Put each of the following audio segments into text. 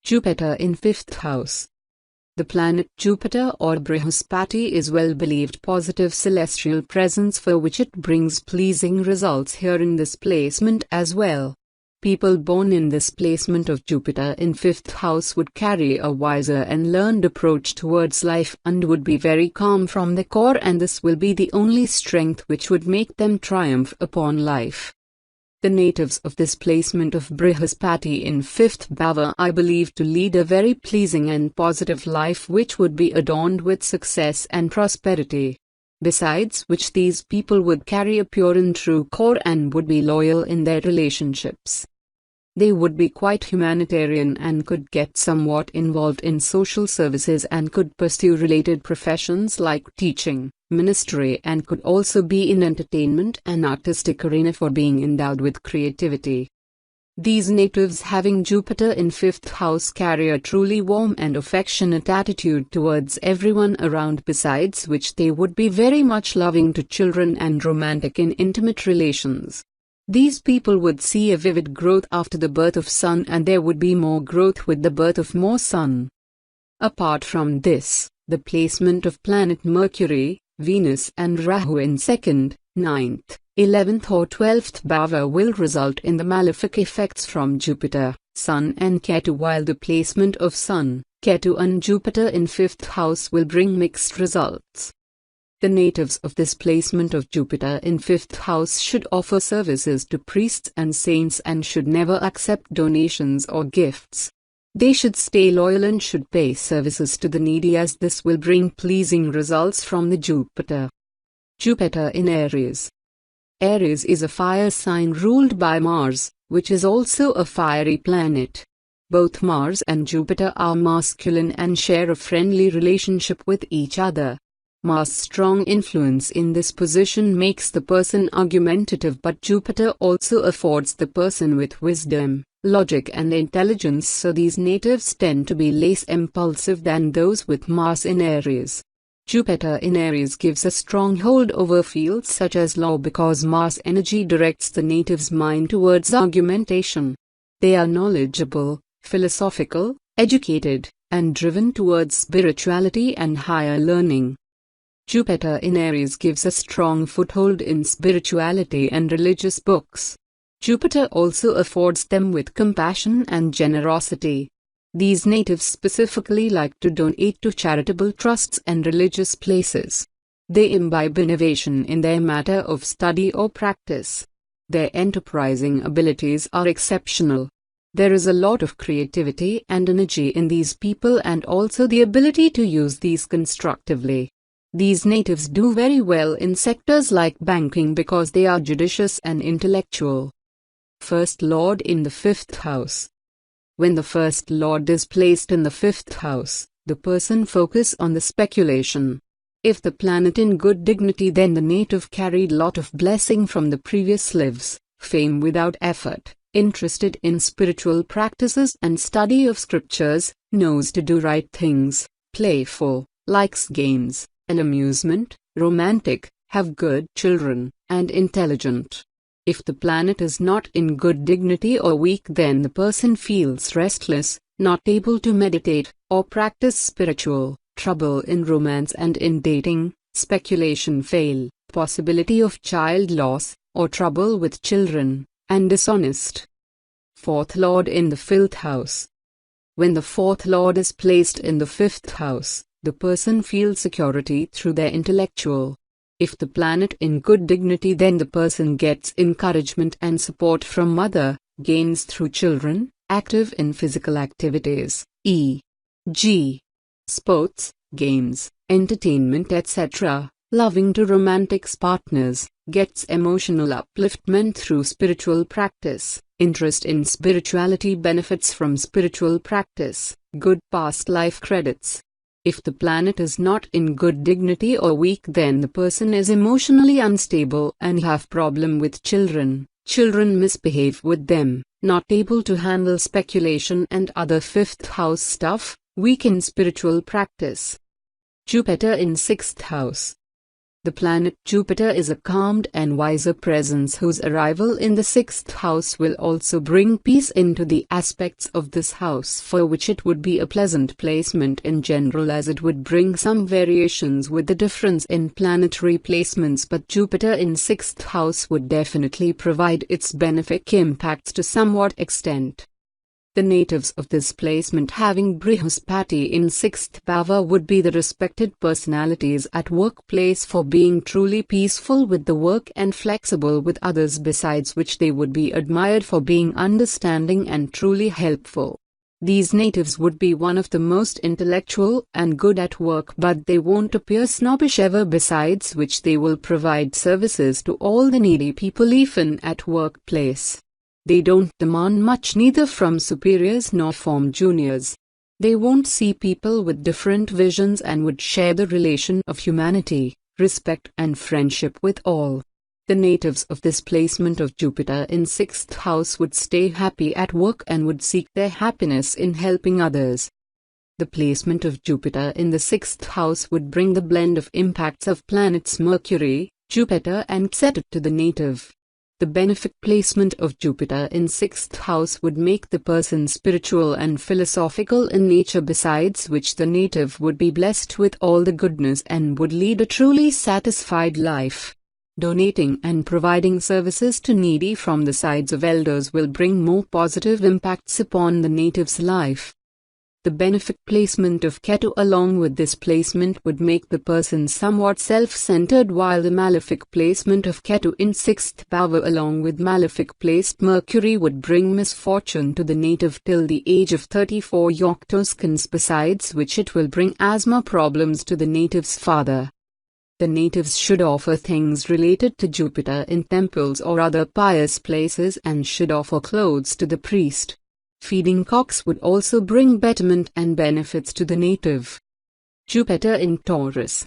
Jupiter in 5th house. The planet Jupiter or Brihaspati is well-believed positive celestial presence for which it brings pleasing results here in this placement as well. People born in this placement of Jupiter in 5th house would carry a wiser and learned approach towards life and would be very calm from the core, and this will be the only strength which would make them triumph upon life. The natives of this placement of Brihaspati in 5th bhava are believed to lead a very pleasing and positive life which would be adorned with success and prosperity. Besides which, these people would carry a pure and true core and would be loyal in their relationships. They would be quite humanitarian and could get somewhat involved in social services and could pursue related professions like teaching, ministry, and could also be in entertainment and artistic arena for being endowed with creativity. These natives having Jupiter in 5th house carry a truly warm and affectionate attitude towards everyone around, besides which they would be very much loving to children and romantic in intimate relations. These people would see a vivid growth after the birth of sun, and there would be more growth with the birth of more sun. Apart from this, the placement of planet Mercury, Venus and Rahu in 2nd, 9th, 11th or 12th bhava will result in the malefic effects from Jupiter, Sun and Ketu, while the placement of Sun, Ketu and Jupiter in 5th house will bring mixed results. The natives of this placement of Jupiter in 5th house should offer services to priests and saints and should never accept donations or gifts. They should stay loyal and should pay services to the needy, as this will bring pleasing results from the Jupiter. Jupiter in Aries. Aries is a fire sign ruled by Mars, which is also a fiery planet. Both Mars and Jupiter are masculine and share a friendly relationship with each other. Mars' strong influence in this position makes the person argumentative, but Jupiter also affords the person with wisdom, logic and intelligence, so these natives tend to be less impulsive than those with Mars in Aries. Jupiter in Aries gives a strong hold over fields such as law because Mars energy directs the native's mind towards argumentation. They are knowledgeable, philosophical, educated, and driven towards spirituality and higher learning. Jupiter in Aries gives a strong foothold in spirituality and religious books. Jupiter also affords them with compassion and generosity. These natives specifically like to donate to charitable trusts and religious places. They imbibe innovation in their matter of study or practice. Their enterprising abilities are exceptional. There is a lot of creativity and energy in these people, and also the ability to use these constructively. These natives do very well in sectors like banking because they are judicious and intellectual. First Lord in the 5th house. When the First Lord is placed in the 5th house, the person focus on the speculation. If the planet in good dignity, then the native carried lot of blessing from the previous lives, fame without effort, interested in spiritual practices and study of scriptures, knows to do right things, playful, likes games and amusement, romantic, have good children, and intelligent. If the planet is not in good dignity or weak, then the person feels restless, not able to meditate, or practice spiritual, trouble in romance and in dating, speculation fail, possibility of child loss, or trouble with children, and dishonest. Fourth Lord in the 5th house. When the 4th Lord is placed in the 5th house, the person feels security through their intellectual. If the planet in good dignity, then the person gets encouragement and support from mother, gains through children, active in physical activities, e.g. sports, games, entertainment etc., loving to romantic partners, gets emotional upliftment through spiritual practice, interest in spirituality, benefits from spiritual practice, good past life credits. If the planet is not in good dignity or weak, then the person is emotionally unstable and have problem with children. Children misbehave with them, not able to handle speculation and other 5th house stuff, weak in spiritual practice. Jupiter in 6th house. The planet Jupiter is a calmed and wiser presence whose arrival in the 6th house will also bring peace into the aspects of this house, for which it would be a pleasant placement in general, as it would bring some variations with the difference in planetary placements, but Jupiter in 6th house would definitely provide its benefic impacts to somewhat extent. The natives of this placement having Brihaspati in 6th bhava would be the respected personalities at workplace for being truly peaceful with the work and flexible with others, besides which they would be admired for being understanding and truly helpful. These natives would be one of the most intellectual and good at work, but they won't appear snobbish ever, besides which they will provide services to all the needy people even at workplace. They don't demand much neither from superiors nor from juniors. They won't see people with different visions and would share the relation of humanity, respect and friendship with all. The natives of this placement of Jupiter in 6th house would stay happy at work and would seek their happiness in helping others. The placement of Jupiter in the 6th house would bring the blend of impacts of planets Mercury, Jupiter and Saturn to the native. The benefic placement of Jupiter in 6th house would make the person spiritual and philosophical in nature, besides which the native would be blessed with all the goodness and would lead a truly satisfied life. Donating and providing services to needy from the sides of elders will bring more positive impacts upon the native's life. The benefic placement of Ketu along with this placement would make the person somewhat self-centered, while the malefic placement of Ketu in 6th bhava along with malefic placed Mercury would bring misfortune to the native till the age of 34 Yoctoskans, besides which it will bring asthma problems to the native's father. The natives should offer things related to Jupiter in temples or other pious places and should offer clothes to the priest. Feeding cocks would also bring betterment and benefits to the native. Jupiter in Taurus.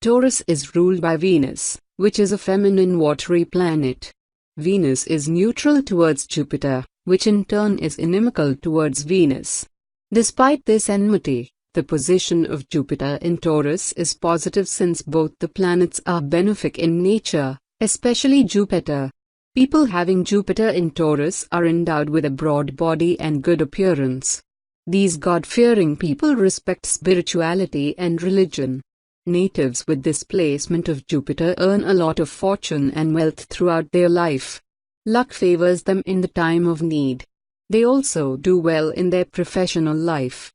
Taurus is ruled by Venus, which is a feminine watery planet. Venus is neutral towards Jupiter, which in turn is inimical towards Venus. Despite this enmity, the position of Jupiter in Taurus is positive since both the planets are benefic in nature, especially Jupiter. People having Jupiter in Taurus are endowed with a broad body and good appearance. These God-fearing people respect spirituality and religion. Natives with this placement of Jupiter earn a lot of fortune and wealth throughout their life. Luck favors them in the time of need. They also do well in their professional life.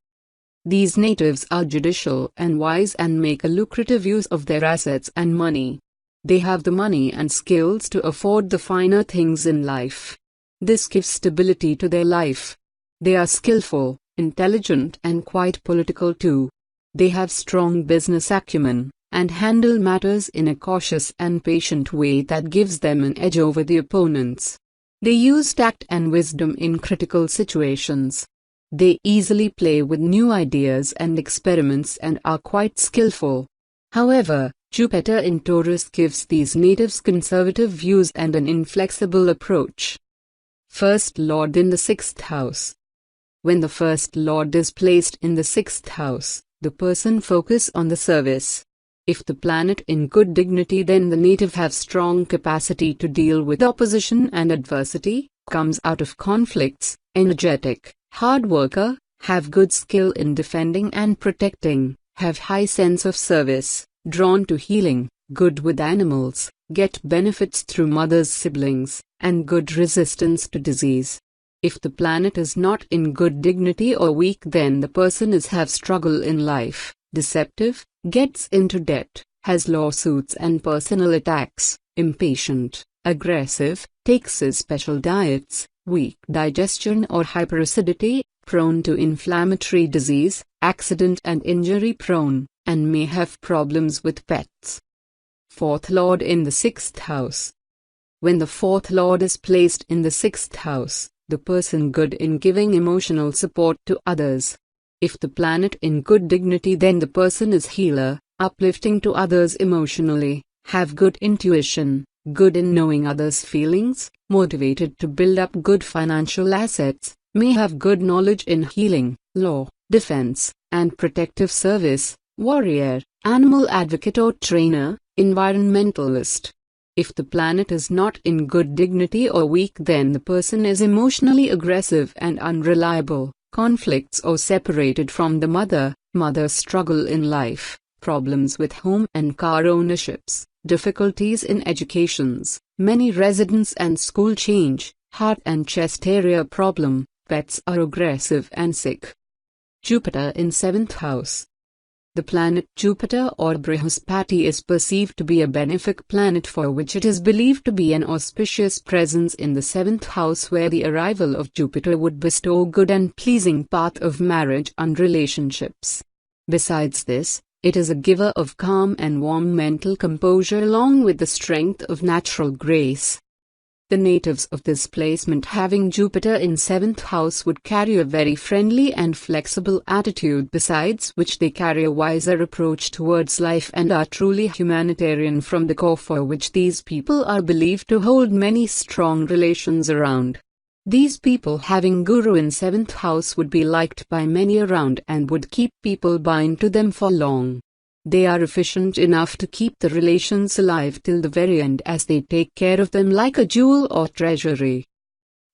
These natives are judicial and wise and make a lucrative use of their assets and money. They have the money and skills to afford the finer things in life. This gives stability to their life. They are skillful, intelligent and quite political too. They have strong business acumen, and handle matters in a cautious and patient way that gives them an edge over the opponents. They use tact and wisdom in critical situations. They easily play with new ideas and experiments and are quite skillful. However, Jupiter in Taurus gives these natives conservative views and an inflexible approach. First Lord in the 6th house. When the First Lord is placed in the 6th house, the person focus on the service. If the planet in good dignity, then the native have strong capacity to deal with opposition and adversity, comes out of conflicts, energetic, hard worker, have good skill in defending and protecting, have high sense of service, drawn to healing, good with animals, get benefits through mother's siblings, and good resistance to disease. If the planet is not in good dignity or weak, then the person is have struggle in life, deceptive, gets into debt, has lawsuits and personal attacks, impatient, aggressive, takes his special diets, weak digestion or hyperacidity, prone to inflammatory disease, accident and injury prone, and may have problems with pets. Fourth Lord in the 6th house. When the fourth Lord is placed in the 6th house, the person good in giving emotional support to others. If the planet in good dignity, then the person is healer, uplifting to others emotionally, have good intuition, good in knowing others' feelings, motivated to build up good financial assets, may have good knowledge in healing, law, defense, and protective service, warrior, animal advocate or trainer, Environmentalist. If the planet is not in good dignity or weak, then the person is emotionally aggressive and unreliable, conflicts or separated from the mother struggle in life, problems with home and car ownerships, difficulties in educations, many residence and school change, heart and chest area problem, pets are aggressive and sick. Jupiter in 7th house. The planet Jupiter or Brihaspati is perceived to be a benefic planet, for which it is believed to be an auspicious presence in the 7th house, where the arrival of Jupiter would bestow good and pleasing path of marriage and relationships. Besides this, it is a giver of calm and warm mental composure along with the strength of natural grace. The natives of this placement having Jupiter in 7th house would carry a very friendly and flexible attitude, besides which they carry a wiser approach towards life and are truly humanitarian from the core, for which these people are believed to hold many strong relations around. These people having Guru in 7th house would be liked by many around and would keep people bind to them for long. They are efficient enough to keep the relations alive till the very end, as they take care of them like a jewel or treasury.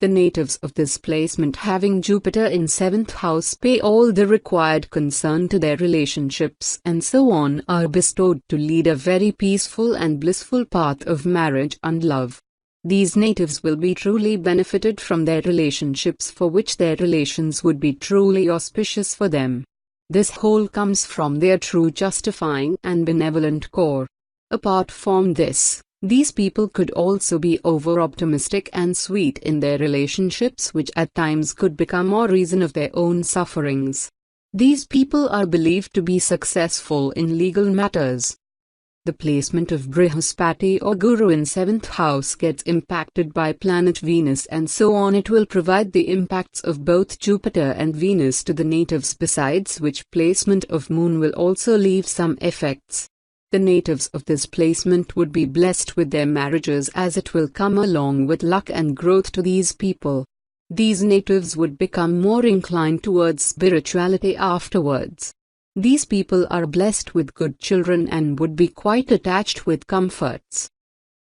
The natives of this placement having Jupiter in 7th house pay all the required concern to their relationships and so on, are bestowed to lead a very peaceful and blissful path of marriage and love. These natives will be truly benefited from their relationships, for which their relations would be truly auspicious for them. This whole comes from their true justifying and benevolent core. Apart from this, these people could also be over-optimistic and sweet in their relationships, which at times could become a reason of their own sufferings. These people are believed to be successful in legal matters. The placement of Brihaspati or Guru in 7th house gets impacted by planet Venus, and so on. It will provide the impacts of both Jupiter and Venus to the natives, besides which placement of Moon will also leave some effects. The natives of this placement would be blessed with their marriages, as it will come along with luck and growth to these people. These natives would become more inclined towards spirituality afterwards. These people are blessed with good children and would be quite attached with comforts.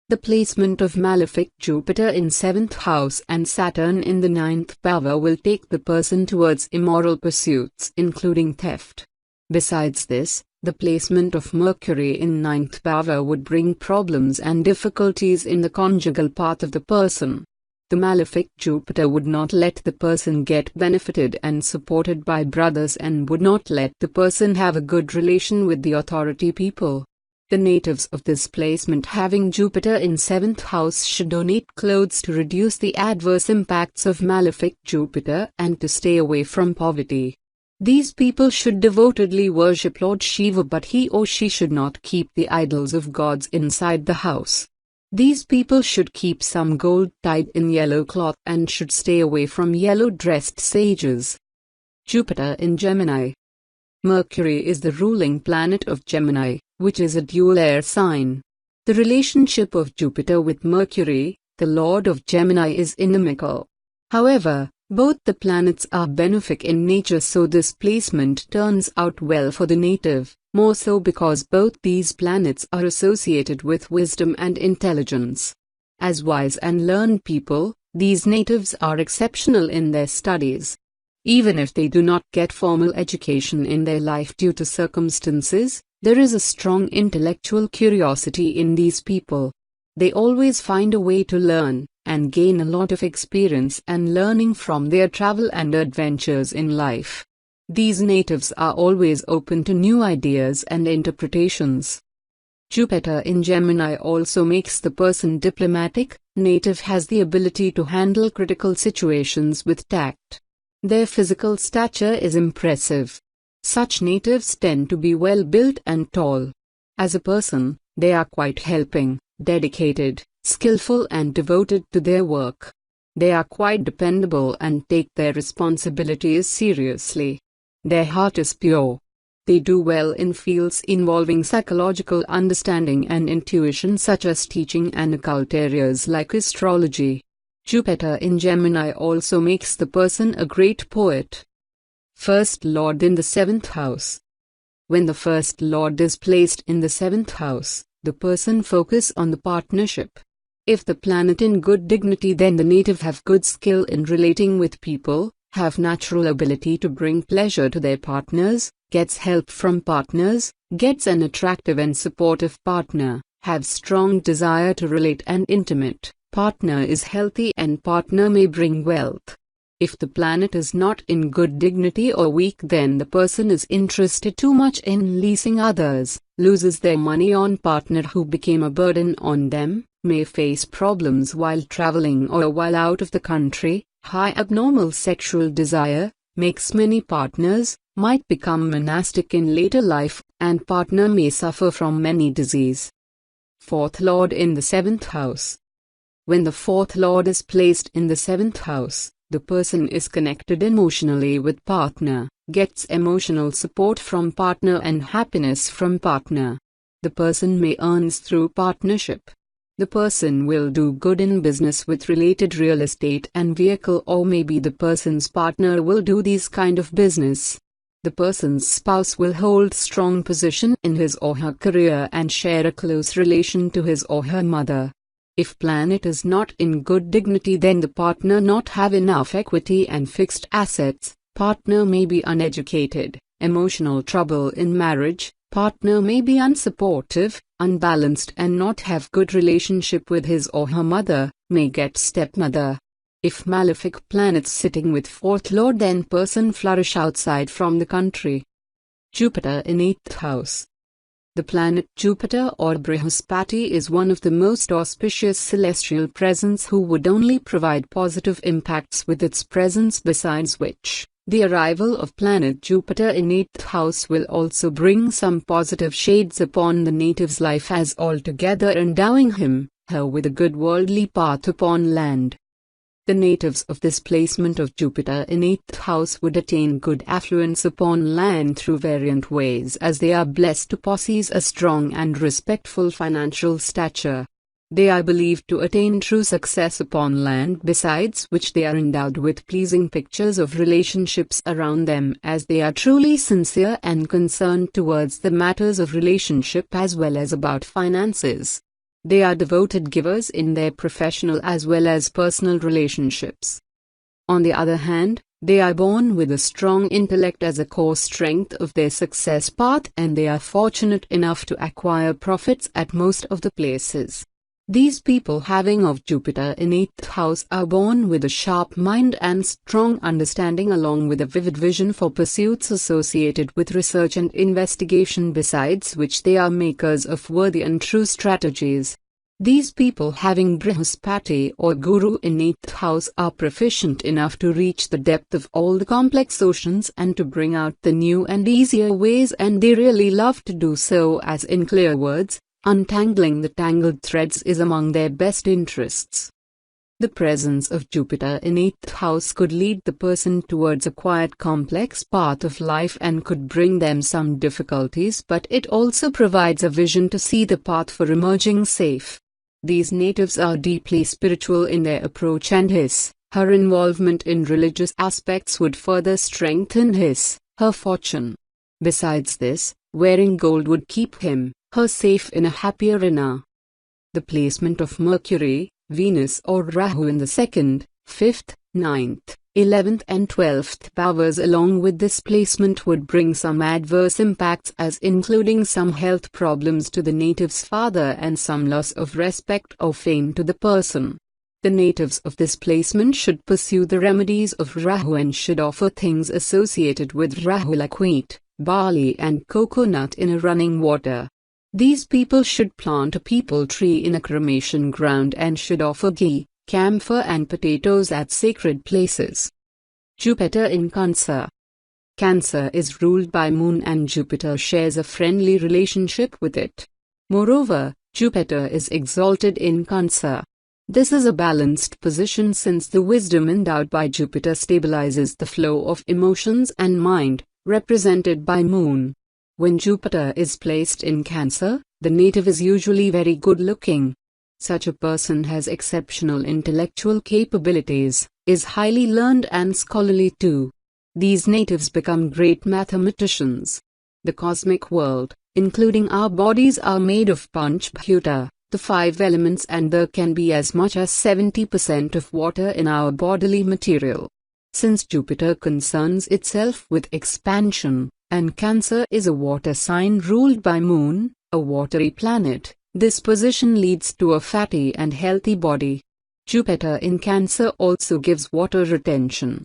The placement of malefic Jupiter in 7th house and Saturn in the 9th bhava will take the person towards immoral pursuits, including theft. Besides this, the placement of Mercury in 9th bhava would bring problems and difficulties in the conjugal path of the person. The malefic Jupiter would not let the person get benefited and supported by brothers, and would not let the person have a good relation with the authority people. The natives of this placement having Jupiter in 7th house should donate clothes to reduce the adverse impacts of malefic Jupiter and to stay away from poverty. These people should devotedly worship Lord Shiva, but he or she should not keep the idols of gods inside the house. These people should keep some gold tied in yellow cloth and should stay away from yellow-dressed sages. Jupiter in Gemini. Mercury is the ruling planet of Gemini, which is a dual air sign. The relationship of Jupiter with Mercury, the lord of Gemini, is inimical. However, both the planets are benefic in nature, so this placement turns out well for the native, more so because both these planets are associated with wisdom and intelligence. As wise and learned people, these natives are exceptional in their studies. Even if they do not get formal education in their life due to circumstances, there is a strong intellectual curiosity in these people. They always find a way to learn and gain a lot of experience and learning from their travel and adventures in life. These natives are always open to new ideas and interpretations. Jupiter in Gemini also makes the person diplomatic. Native has the ability to handle critical situations with tact. Their physical stature is impressive. Such natives tend to be well built and tall. As a person, they are quite helping, dedicated, skillful and devoted to their work. They are quite dependable and take their responsibilities seriously. Their heart is pure. They do well in fields involving psychological understanding and intuition, such as teaching and occult areas like astrology. Jupiter in Gemini also makes the person a great poet. First Lord in the 7th house. When the First Lord is placed in the 7th house, the person focus on the partnership. If the planet in good dignity, then the native have good skill in relating with people, have natural ability to bring pleasure to their partners, gets help from partners, gets an attractive and supportive partner, have strong desire to relate and intimate, partner is healthy and partner may bring wealth. If the planet is not in good dignity or weak, then the person is interested too much in leasing others, loses their money on partner who became a burden on them, may face problems while traveling or while out of the country, high abnormal sexual desire, makes many partners, might become monastic in later life, and partner may suffer from many disease. Fourth Lord in the 7th house. When the fourth Lord is placed in the 7th house, the person is connected emotionally with partner, gets emotional support from partner and happiness from partner. The person may earn through partnership. The person will do good in business with related real estate and vehicle, or maybe the person's partner will do these kind of business. The person's spouse will hold strong position in his or her career and share a close relation to his or her mother. If planet is not in good dignity, then the partner not have enough equity and fixed assets, partner may be uneducated, emotional trouble in marriage, partner may be unsupportive, unbalanced and not have good relationship with his or her mother, may get stepmother. If malefic planets sitting with fourth lord, then person flourish outside from the country. Jupiter in 8th house. The planet Jupiter or Brihaspati is one of the most auspicious celestial presence who would only provide positive impacts with its presence, besides which, the arrival of planet Jupiter in 8th house will also bring some positive shades upon the native's life, as altogether endowing him, her with a good worldly path upon land. The natives of this placement of Jupiter in 8th house would attain good affluence upon land through variant ways, as they are blessed to possess a strong and respectful financial stature. They are believed to attain true success upon land, besides which they are endowed with pleasing pictures of relationships around them, as they are truly sincere and concerned towards the matters of relationship as well as about finances. They are devoted givers in their professional as well as personal relationships. On the other hand, they are born with a strong intellect as a core strength of their success path, and they are fortunate enough to acquire profits at most of the places. These people having of Jupiter in 8th house are born with a sharp mind and strong understanding, along with a vivid vision for pursuits associated with research and investigation, besides which they are makers of worthy and true strategies. These people having Brihaspati or Guru in 8th house are proficient enough to reach the depth of all the complex oceans and to bring out the new and easier ways, and they really love to do so, as in clear words, untangling the tangled threads is among their best interests. The presence of Jupiter in 8th house could lead the person towards a quiet complex path of life and could bring them some difficulties, but it also provides a vision to see the path for emerging safe. These natives are deeply spiritual in their approach, and her involvement in religious aspects would further strengthen her fortune. Besides this, wearing gold would keep her safe in a happy arena. The placement of Mercury, Venus or Rahu in the 2nd, 5th, 9th, 11th and 12th powers along with this placement would bring some adverse impacts, as including some health problems to the native's father and some loss of respect or fame to the person. The natives of this placement should pursue the remedies of Rahu and should offer things associated with Rahu like wheat, barley and coconut in a running water. These people should plant a peepal tree in a cremation ground and should offer ghee, camphor and potatoes at sacred places. Jupiter in Cancer. Cancer is ruled by Moon and Jupiter shares a friendly relationship with it. Moreover, Jupiter is exalted in Cancer. This is a balanced position, since the wisdom endowed by Jupiter stabilizes the flow of emotions and mind, represented by Moon. When Jupiter is placed in Cancer, the native is usually very good looking. Such a person has exceptional intellectual capabilities, is highly learned and scholarly too. These natives become great mathematicians. The cosmic world, including our bodies, are made of Panchbhuta, the 5 elements, and there can be as much as 70% of water in our bodily material. Since Jupiter concerns itself with expansion, and Cancer is a water sign ruled by Moon, a watery planet, this position leads to a fatty and healthy body. Jupiter in Cancer also gives water retention.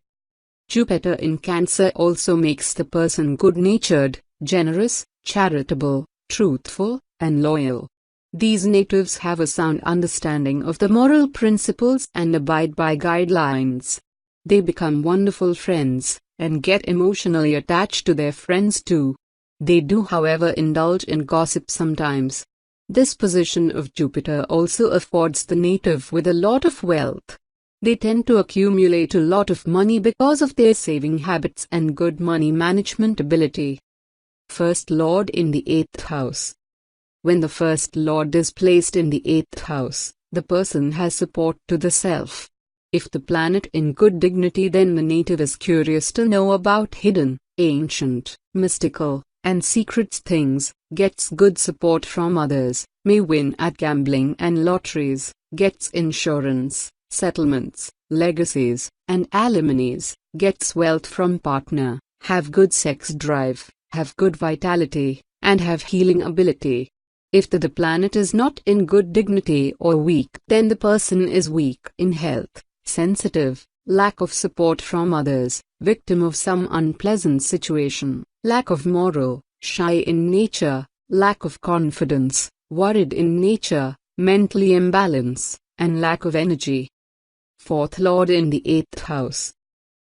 Jupiter in Cancer also makes the person good-natured, generous, charitable, truthful, and loyal. These natives have a sound understanding of the moral principles and abide by guidelines. They become wonderful friends, and get emotionally attached to their friends too. They do, however, indulge in gossip sometimes. This position of Jupiter also affords the native with a lot of wealth. They tend to accumulate a lot of money because of their saving habits and good money management ability. First Lord in the 8th house. When the First Lord is placed in the 8th house, the person has support to the self. If the planet in good dignity, then the native is curious to know about hidden, ancient, mystical, and secret things, gets good support from others, may win at gambling and lotteries, gets insurance, settlements, legacies, and alimonies, gets wealth from partner, have good sex drive, have good vitality, and have healing ability. If the planet is not in good dignity or weak, then the person is weak in health, sensitive, lack of support from others, victim of some unpleasant situation, lack of moral, shy in nature, lack of confidence, worried in nature, mentally imbalanced, and lack of energy. Fourth Lord in the 8th house.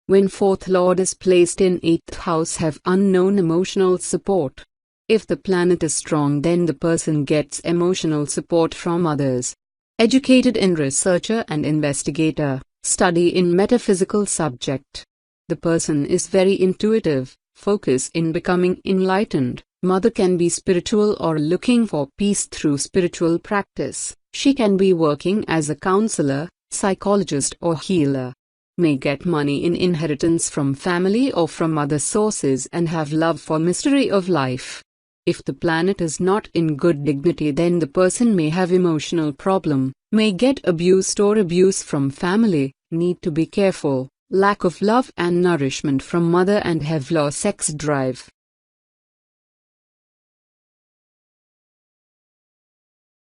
When Fourth Lord is placed in 8th house, have unknown emotional support. If the planet is strong, then the person gets emotional support from others. Educated in researcher and investigator, study in metaphysical subject. The person is very intuitive, focus in becoming enlightened. Mother can be spiritual or looking for peace through spiritual practice. She can be working as a counselor, psychologist or healer. May get money in inheritance from family or from other sources and have love for mystery of life. If the planet is not in good dignity, then the person may have emotional problem, may get abused or abuse from family, need to be careful, lack of love and nourishment from mother, and have low sex drive.